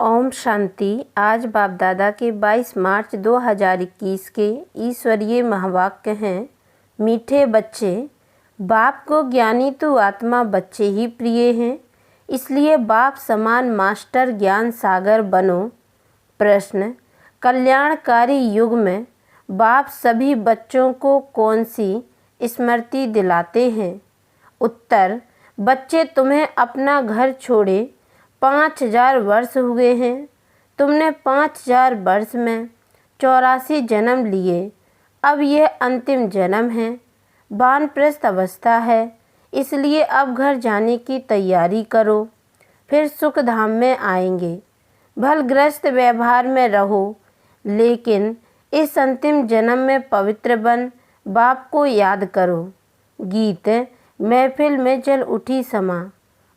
ओम शांति। आज बाप दादा के 22 मार्च 2021 के ईश्वरीय महावाक्य हैं। मीठे बच्चे, बाप को ज्ञानी तो आत्मा बच्चे ही प्रिय हैं, इसलिए बाप समान मास्टर ज्ञान सागर बनो। प्रश्न, कल्याणकारी युग में बाप सभी बच्चों को कौन सी स्मृति दिलाते हैं? उत्तर, बच्चे, तुम्हें अपना घर छोड़े 5000 वर्ष हुए हैं। तुमने 5000 वर्ष में 84 जन्म लिए। अब यह अंतिम जन्म है। वानप्रस्थ अवस्था है, इसलिए अब घर जाने की तैयारी करो, फिर सुख धाम में आएंगे। भलग्रस्त व्यवहार में रहो, लेकिन इस अंतिम जन्म में पवित्र बन बाप को याद करो। गीत महफिल में जल उठी समा।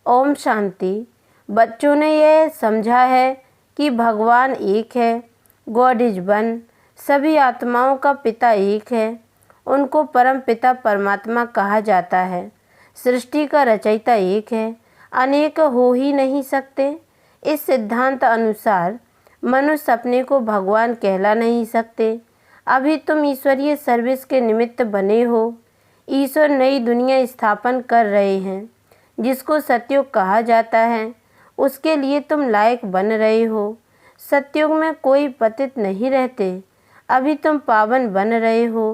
ओम शांति। बच्चों ने यह समझा है कि भगवान एक है, गॉड इज वन, सभी आत्माओं का पिता एक है, उनको परम पिता परमात्मा कहा जाता है। सृष्टि का रचयिता एक है, अनेक हो ही नहीं सकते। इस सिद्धांत अनुसार मनुष्य अपने को भगवान कहला नहीं सकते। अभी तुम ईश्वरीय सर्विस के निमित्त बने हो। ईश्वर नई दुनिया स्थापन कर रहे हैं, जिसको सतयुग कहा जाता है। उसके लिए तुम लायक बन रहे हो। सतयुग में कोई पतित नहीं रहते, अभी तुम पावन बन रहे हो।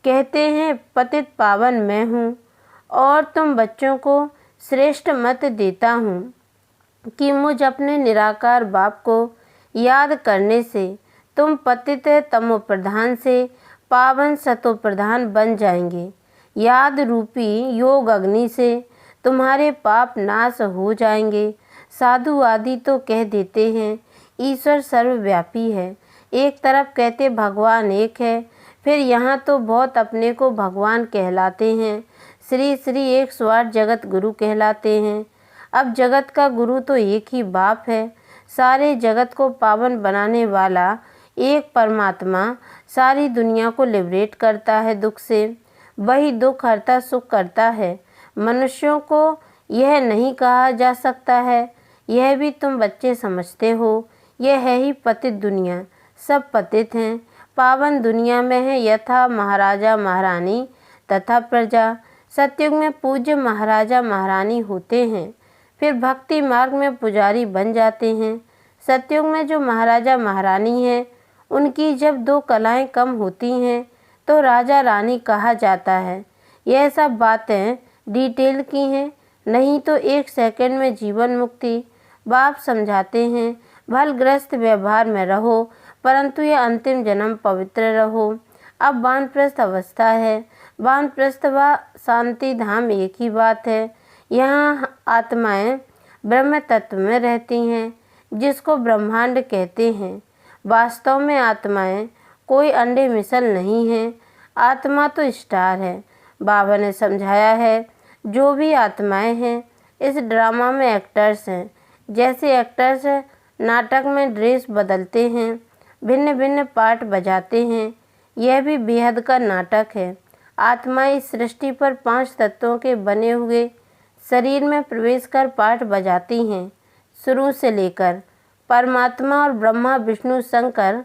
कहते हैं पतित पावन मैं हूँ, और तुम बच्चों को श्रेष्ठ मत देता हूँ कि मुझ अपने निराकार बाप को याद करने से तुम पतित तमो प्रधान से पावन सतो प्रधान बन जाएंगे। याद रूपी योग अग्नि से तुम्हारे पाप नाश हो जाएंगे। साधु आदि तो कह देते हैं ईश्वर सर्वव्यापी है, एक तरफ कहते भगवान एक है, फिर यहाँ तो बहुत अपने को भगवान कहलाते हैं। श्री श्री 108 जगत गुरु कहलाते हैं। अब जगत का गुरु तो एक ही बाप है। सारे जगत को पावन बनाने वाला एक परमात्मा सारी दुनिया को लिबरेट करता है दुख से। वही दुख हरता सुख करता है। मनुष्यों को यह नहीं कहा जा सकता है, यह भी तुम बच्चे समझते हो। यह है ही पतित दुनिया, सब पतित हैं। पावन दुनिया में है यथा महाराजा महारानी तथा प्रजा। सतयुग में पूज्य महाराजा महारानी होते हैं, फिर भक्ति मार्ग में पुजारी बन जाते हैं। सतयुग में जो महाराजा महारानी हैं, उनकी जब 2 कलाएं कम होती हैं तो राजा रानी कहा जाता है। यह सब बातें डिटेल की हैं, नहीं तो 1 सेकंड में जीवन मुक्ति। बाप समझाते हैं भलग्रस्त व्यवहार में रहो, परंतु यह अंतिम जन्म पवित्र रहो। अब वानप्रस्थ अवस्था है। वानप्रस्थ व शांति धाम एक ही बात है। यहाँ आत्माएं ब्रह्म तत्व में रहती हैं, जिसको ब्रह्मांड कहते हैं। वास्तव में आत्माएं कोई अंडे मिसल नहीं है, आत्मा तो स्टार है। बाबा ने समझाया है जो भी आत्माएं हैं इस ड्रामा में एक्टर्स हैं। जैसे एक्टर्स नाटक में ड्रेस बदलते हैं, भिन्न भिन्न पार्ट बजाते हैं, यह भी बेहद का नाटक है। आत्मा इस सृष्टि पर 5 तत्वों के बने हुए शरीर में प्रवेश कर पार्ट बजाती हैं। शुरू से लेकर परमात्मा और ब्रह्मा विष्णु शंकर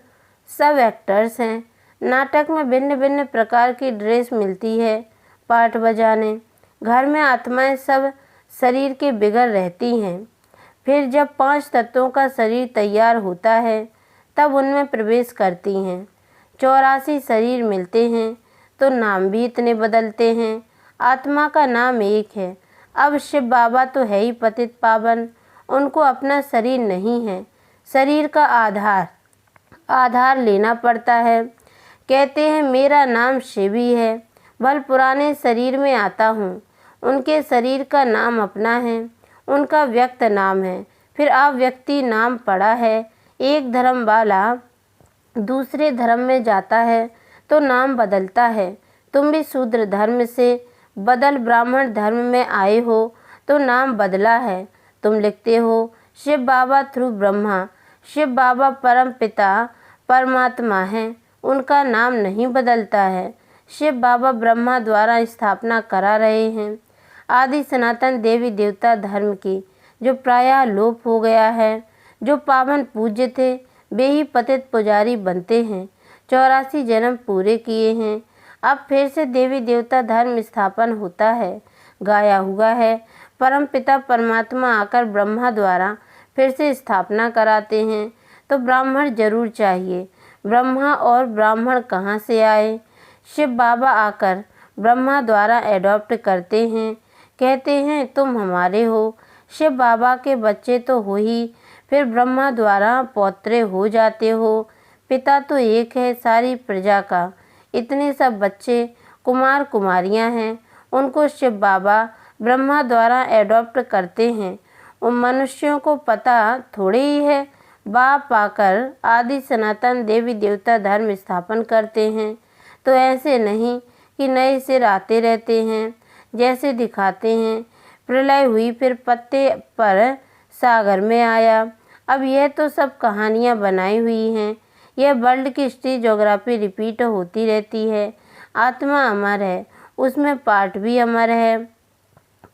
सब एक्टर्स हैं। नाटक में भिन्न भिन्न प्रकार की ड्रेस मिलती है पार्ट बजाने। घर में आत्माएं सब शरीर के बिगड़ रहती हैं। फिर जब 5 तत्वों का शरीर तैयार होता है, तब उनमें प्रवेश करती हैं। 84 शरीर मिलते हैं तो नाम भी इतने बदलते हैं। आत्मा का नाम एक है। अब शिव बाबा तो है ही पतित पावन, उनको अपना शरीर नहीं है। शरीर का आधार लेना पड़ता है। कहते हैं मेरा नाम शिवी है, भल पुराने शरीर में आता हूँ। उनके शरीर का नाम अपना है, उनका व्यक्त नाम है, फिर अव्यक्ति नाम पड़ा है। एक धर्म वाला दूसरे धर्म में जाता है तो नाम बदलता है। तुम भी शूद्र धर्म से बदल ब्राह्मण धर्म में आए हो तो नाम बदला है। तुम लिखते हो शिव बाबा थ्रू ब्रह्मा। शिव बाबा परम पिता परमात्मा हैं, उनका नाम नहीं बदलता है। शिव बाबा ब्रह्मा द्वारा स्थापना करा रहे हैं। आदि सनातन देवी देवता धर्म की जो प्रायः लोप हो गया है। जो पावन पूज्य थे वे ही पतित पुजारी बनते हैं। 84 जन्म पूरे किए हैं, अब फिर से देवी देवता धर्म स्थापन होता है। गाया हुआ है, परम पिता परमात्मा आकर ब्रह्मा द्वारा फिर से स्थापना कराते हैं, तो ब्राह्मण जरूर चाहिए। ब्रह्मा और ब्राह्मण कहाँ से आए? शिव बाबा आकर ब्रह्मा द्वारा एडॉप्ट करते हैं, कहते हैं तुम हमारे हो। शिव बाबा के बच्चे तो हो ही, फिर ब्रह्मा द्वारा पौत्रे हो जाते हो। पिता तो एक है सारी प्रजा का, इतने सब बच्चे कुमार कुमारियां हैं, उनको शिव बाबा ब्रह्मा द्वारा एडॉप्ट करते हैं। उन मनुष्यों को पता थोड़ी ही है। बाप आकर आदि सनातन देवी देवता धर्म स्थापन करते हैं, तो ऐसे नहीं कि नए सिर आते रहते हैं जैसे दिखाते हैं। प्रलय हुई फिर पत्ते पर सागर में आया। अब यह तो सब कहानियाँ बनाई हुई हैं। यह वर्ल्ड की हिस्ट्री ज्योग्राफी रिपीट होती रहती है। आत्मा अमर है, उसमें पाठ भी अमर है,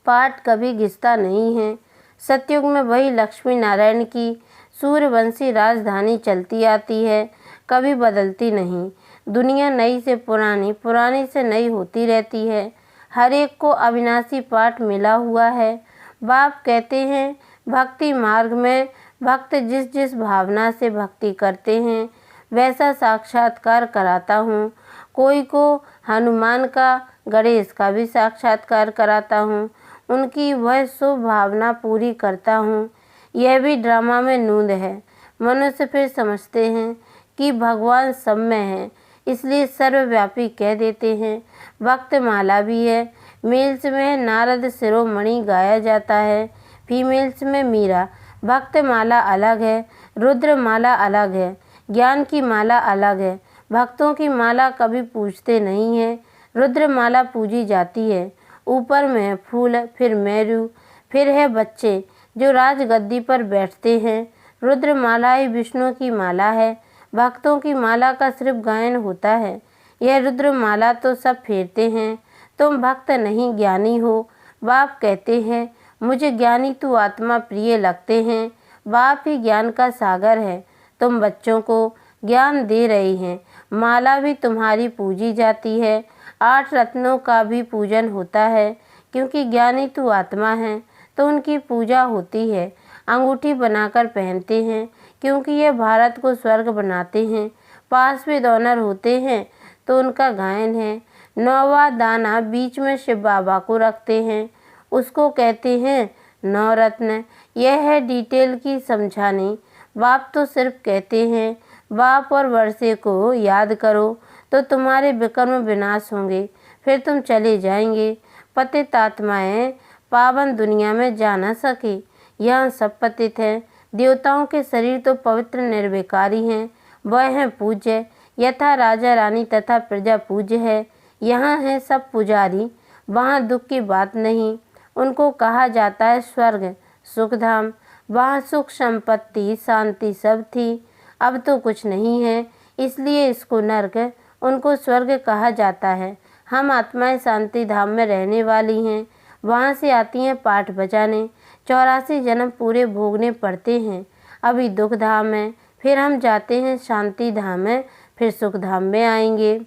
पाठ कभी घिसता नहीं है। सतयुग में वही लक्ष्मी नारायण की सूर्यवंशी राजधानी चलती आती है, कभी बदलती नहीं। दुनिया नई से पुरानी, पुरानी से नई होती रहती है। हर एक को अविनाशी पाठ मिला हुआ है। बाप कहते हैं भक्ति मार्ग में भक्त जिस जिस भावना से भक्ति करते हैं वैसा साक्षात्कार कराता हूँ। कोई को हनुमान का, गणेश का भी साक्षात्कार कराता हूँ, उनकी वह शुभ भावना पूरी करता हूँ। यह भी ड्रामा में नूंद है। मनुष्य फिर समझते हैं कि भगवान सब में है, इसलिए सर्वव्यापी कह देते हैं। भक्त माला भी है। मेल्स में नारद शिरोमणि गाया जाता है, फीमेल्स में मीरा। भक्त माला अलग है, रुद्र माला अलग है, ज्ञान की माला अलग है। भक्तों की माला कभी पूजते नहीं है, रुद्र माला पूजी जाती है। ऊपर में है फूल, फिर मेरू, फिर है बच्चे जो राजगद्दी पर बैठते हैं। रुद्र माला ही विष्णु की माला है। भक्तों की माला का सिर्फ गायन होता है। यह रुद्र माला तो सब फेरते हैं। तुम भक्त नहीं ज्ञानी हो। बाप कहते हैं मुझे ज्ञानी तू आत्मा प्रिय लगते हैं। बाप ही ज्ञान का सागर है। तुम बच्चों को ज्ञान दे रहे हैं। माला भी तुम्हारी पूजी जाती है। 8 रत्नों का भी पूजन होता है, क्योंकि ज्ञानी तू आत्मा है तो उनकी पूजा होती है। अंगूठी बनाकर पहनते हैं, क्योंकि ये भारत को स्वर्ग बनाते हैं। पास में डोनर होते हैं तो उनका गायन है। 9वां दाना बीच में शिव बाबा को रखते हैं, उसको कहते हैं नवरत्न। यह है डिटेल की समझानी। बाप तो सिर्फ कहते हैं बाप और वर्षे को याद करो तो तुम्हारे विकर्म विनाश होंगे, फिर तुम चले जाएंगे। पतित आत्माएं पावन दुनिया में जा न सके। यहाँ सब पतित हैं। देवताओं के शरीर तो पवित्र निर्विकारी हैं, वह हैं पूज्य। यथा राजा रानी तथा प्रजा पूज्य है। यहाँ है सब पुजारी, वहाँ दुख की बात नहीं। उनको कहा जाता है स्वर्ग, सुखधाम। वहाँ सुख संपत्ति शांति सब थी, अब तो कुछ नहीं है, इसलिए इसको नर्क, उनको स्वर्ग कहा जाता है। हम आत्माएं शांति धाम में रहने वाली हैं, वहाँ से आती हैं पाठ बजाने। 84 जन्म पूरे भोगने पड़ते हैं। अभी दुख धाम है, फिर हम जाते हैं शांति धाम में, फिर सुख धाम में आएंगे।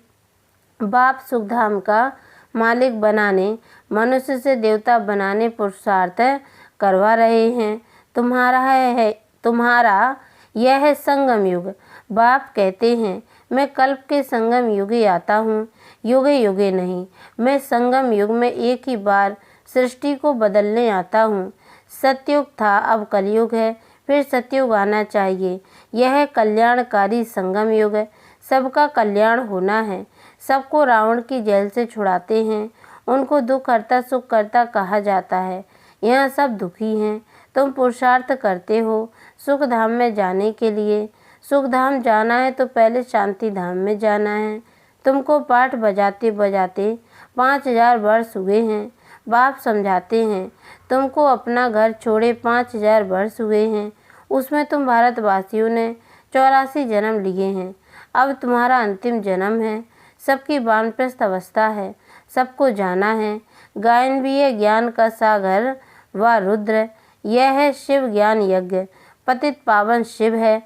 बाप सुख धाम का मालिक बनाने, मनुष्य से देवता बनाने पुरुषार्थ करवा रहे हैं। तुम्हारा यह है संगम युग। बाप कहते हैं मैं कल्प के संगम युगे आता हूँ, युगे युगे नहीं। मैं संगम युग में एक ही बार सृष्टि को बदलने आता हूँ। सतयुग था, अब कलयुग है, फिर सतयुग आना चाहिए। यह है कल्याणकारी संगम युग है। सबका कल्याण होना है। सबको रावण की जेल से छुड़ाते हैं, उनको दुख हरता सुख करता कहा जाता है। यहाँ सब दुखी हैं। तुम पुरुषार्थ करते हो सुख धाम में जाने के लिए। सुख धाम जाना है तो पहले शांति धाम में जाना है। तुमको पाठ बजाते बजाते 5000 वर्ष हुए हैं। बाप समझाते हैं तुमको अपना घर छोड़े 5000 वर्ष हुए हैं, उसमें तुम भारतवासियों ने 84 जन्म लिए हैं। अब तुम्हारा अंतिम जन्म है। सबकी वानप्रस्थ अवस्था है, सबको जाना है। गायन भी है ज्ञान का सागर व रुद्र। यह है शिव ज्ञान यज्ञ। पतित पावन शिव है,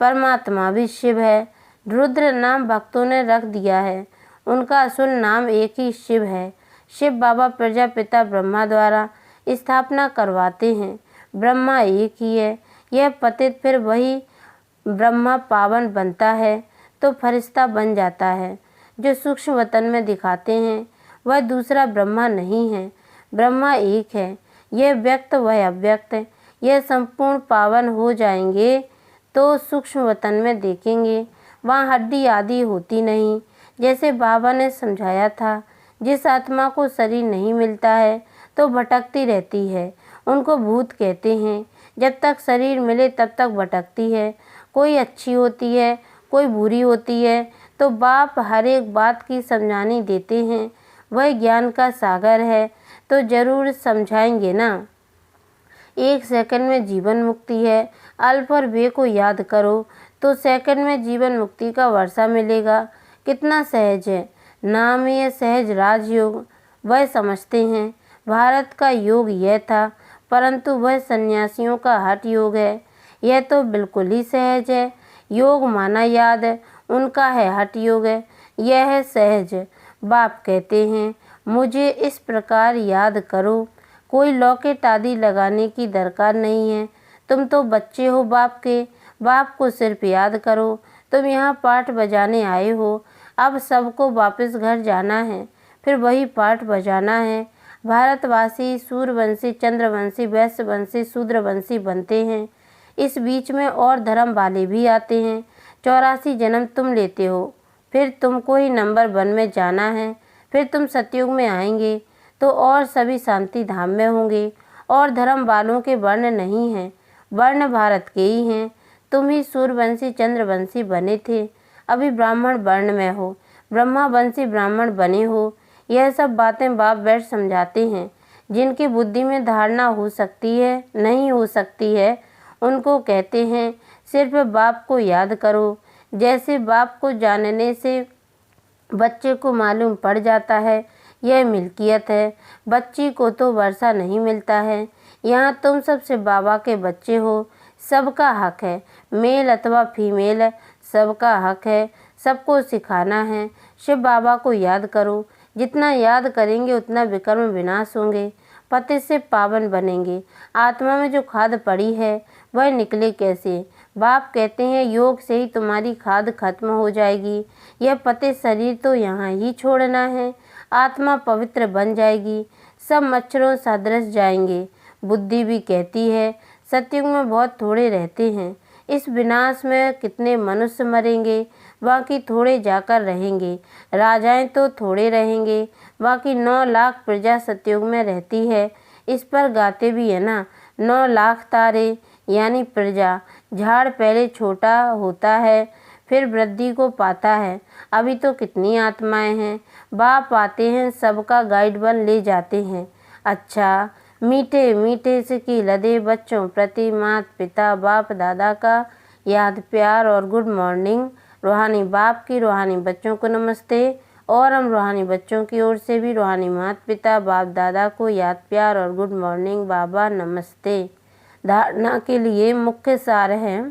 परमात्मा भी शिव है। रुद्र नाम भक्तों ने रख दिया है, उनका असल नाम एक ही शिव है। शिव बाबा प्रजापिता ब्रह्मा द्वारा स्थापना करवाते हैं। ब्रह्मा एक ही है, यह पतित फिर वही ब्रह्मा पावन बनता है तो फरिश्ता बन जाता है। जो सूक्ष्म वतन में दिखाते हैं वह दूसरा ब्रह्मा नहीं है, ब्रह्मा एक है। यह व्यक्त वह अव्यक्त, यह संपूर्ण पावन हो जाएंगे तो सूक्ष्म वतन में देखेंगे वहाँ हड्डी आदि होती नहीं। जैसे बाबा ने समझाया था, जिस आत्मा को शरीर नहीं मिलता है तो भटकती रहती है, उनको भूत कहते हैं। जब तक शरीर मिले तब तक भटकती है, कोई अच्छी होती है कोई बुरी होती है। तो बाप हर एक बात की समझानी देते हैं, वह ज्ञान का सागर है तो जरूर समझाएंगे ना। 1 सेकंड में जीवन मुक्ति है, अल्फ और बे को याद करो तो सेकंड में जीवन मुक्ति का वर्षा मिलेगा। कितना सहज है, नाम यह सहज राजयोग। वह समझते हैं भारत का योग यह था, परंतु वह सन्यासियों का हठ योग है। यह तो बिल्कुल ही सहज है, योग माना याद है, उनका है हठ योग है, यह है सहज। बाप कहते हैं मुझे इस प्रकार याद करो, कोई लॉकेट आदि लगाने की दरकार नहीं है। तुम तो बच्चे हो बाप के, बाप को सिर्फ याद करो। तुम यहाँ पाठ बजाने आए हो, अब सबको वापस घर जाना है, फिर वही पाठ बजाना है। भारतवासी सूर्यवंशी, चंद्रवंशी, वैश्यवंशी, शूद्रवंशी बनते हैं। इस बीच में और धर्म वाले भी आते हैं। 84 जन्म तुम लेते हो, फिर तुमको ही नंबर 1 में जाना है। फिर तुम सतयुग में आएंगे तो और सभी शांति धाम में होंगे। और धर्म वालों के वर्ण नहीं हैं, वर्ण भारत के ही हैं। तुम ही सूर्यवंशी चंद्रवंशी बने थे, अभी ब्राह्मण वर्ण में हो, ब्रह्मावंशी ब्राह्मण बने हो। यह सब बातें बाप बैठ समझाते हैं। जिनकी बुद्धि में धारणा हो सकती है नहीं हो सकती है, उनको कहते हैं सिर्फ बाप को याद करो। जैसे बाप को जानने से बच्चे को मालूम पड़ जाता है यह मिल्कियत है, बच्ची को तो वर्षा नहीं मिलता है। यहाँ तुम सबसे बाबा के बच्चे हो, सबका हक है, मेल अथवा फीमेल सबका हक है, सबको सिखाना है। शिव बाबा को याद करो, जितना याद करेंगे उतना विकर्म विनाश होंगे, पति से पावन बनेंगे। आत्मा में जो खाद पड़ी है वह निकले कैसे? बाप कहते हैं योग से ही तुम्हारी खाद खत्म हो जाएगी। यह पति शरीर तो यहाँ ही छोड़ना है, आत्मा पवित्र बन जाएगी, सब मच्छरों सदृश जाएंगे। बुद्धि भी कहती है सतयुग में बहुत थोड़े रहते हैं, इस विनाश में कितने मनुष्य मरेंगे, बाकी थोड़े जाकर रहेंगे। राजाएं तो थोड़े रहेंगे, बाकी 9 लाख प्रजा सतयुग में रहती है। इस पर गाते भी है ना, 9 लाख तारे यानी प्रजा। झाड़ पहले छोटा होता है फिर वृद्धि को पाता है। अभी तो कितनी आत्माएं हैं, बाप आते हैं सबका गाइड बन ले जाते हैं। अच्छा, मीठे मीठे से की लदे बच्चों प्रति माता पिता बाप दादा का याद प्यार और गुड मॉर्निंग। रूहानी बाप की रूहानी बच्चों को नमस्ते, और हम रूहानी बच्चों की ओर से भी रूहानी माता पिता बाप दादा को याद प्यार और गुड मॉर्निंग बाबा नमस्ते। धारणा के लिए मुख्य सार है।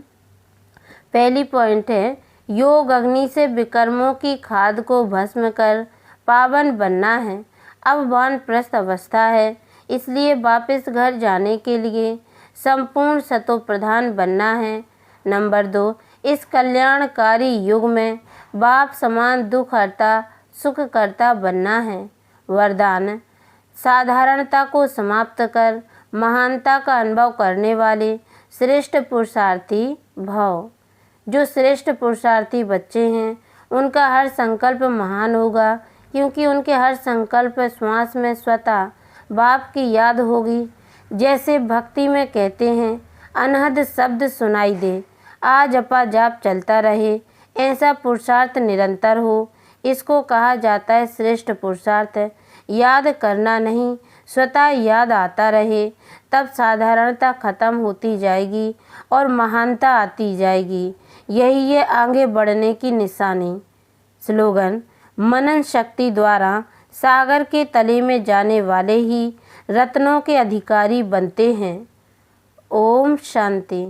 पहली पॉइंट है योग अग्नि से विकर्मों की खाद को भस्म कर पावन बनना है। अब वानप्रस्थ अवस्था है, इसलिए वापस घर जाने के लिए संपूर्ण सतो प्रधान बनना है। नंबर 2, इस कल्याणकारी युग में बाप समान दुख हरता सुख करता बनना है। वरदान, साधारणता को समाप्त कर महानता का अनुभव करने वाले श्रेष्ठ पुरुषार्थी भव। जो श्रेष्ठ पुरुषार्थी बच्चे हैं उनका हर संकल्प महान होगा, क्योंकि उनके हर संकल्प श्वास में स्वतः बाप की याद होगी। जैसे भक्ति में कहते हैं अनहद शब्द सुनाई दे, आज अपा जाप चलता रहे, ऐसा पुरुषार्थ निरंतर हो, इसको कहा जाता है श्रेष्ठ पुरुषार्थ। याद करना नहीं, स्वतः याद आता रहे, तब साधारणता खत्म होती जाएगी और महानता आती जाएगी। यही है आगे बढ़ने की निशानी। स्लोगन, मनन शक्ति द्वारा सागर के तले में जाने वाले ही रत्नों के अधिकारी बनते हैं। ओम शांति।